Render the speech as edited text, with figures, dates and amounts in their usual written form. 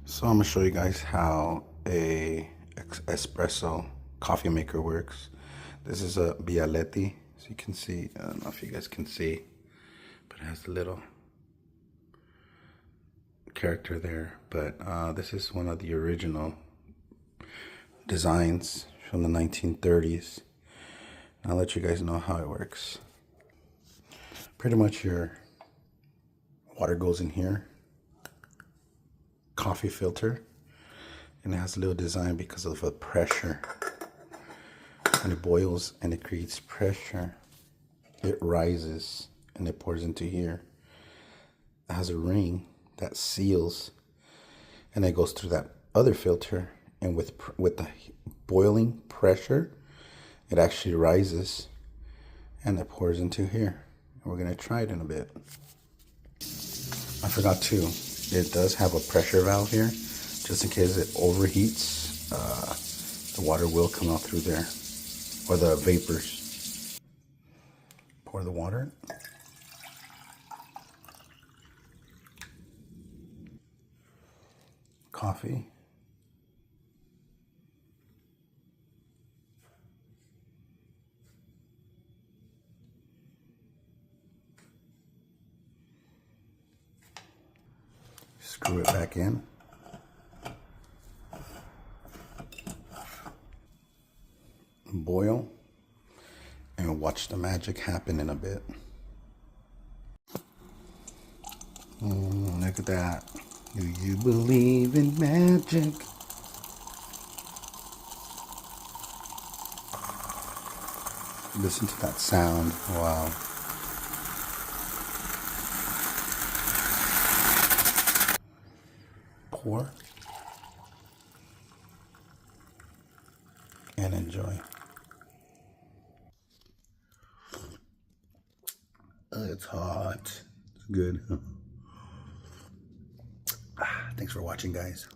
So I'm gonna show you guys how a espresso coffee maker works. This is a Bialetti, so you can see. I don't know if you guys can see, but it has a little character there. But this is one of the original designs from the 1930s. I'll let you guys know how it works. Pretty much your water goes in here, coffee filter, and it has a little design because of the pressure. When it boils and it creates pressure, it rises and it pours into here. It has a ring that seals, and it goes through that other filter, and with the boiling pressure, it actually rises and it pours into here. And we're gonna try it in a bit. I forgot too, it does have a pressure valve here, just in case it overheats. The water will come out through there, or the vapors. Pour the water. Coffee. Screw it back in. Boil. And watch the magic happen in a bit. Look at that. Do you believe in magic? Listen to that sound. Wow. Pour and enjoy. It's hot. It's good. Thanks for watching, guys.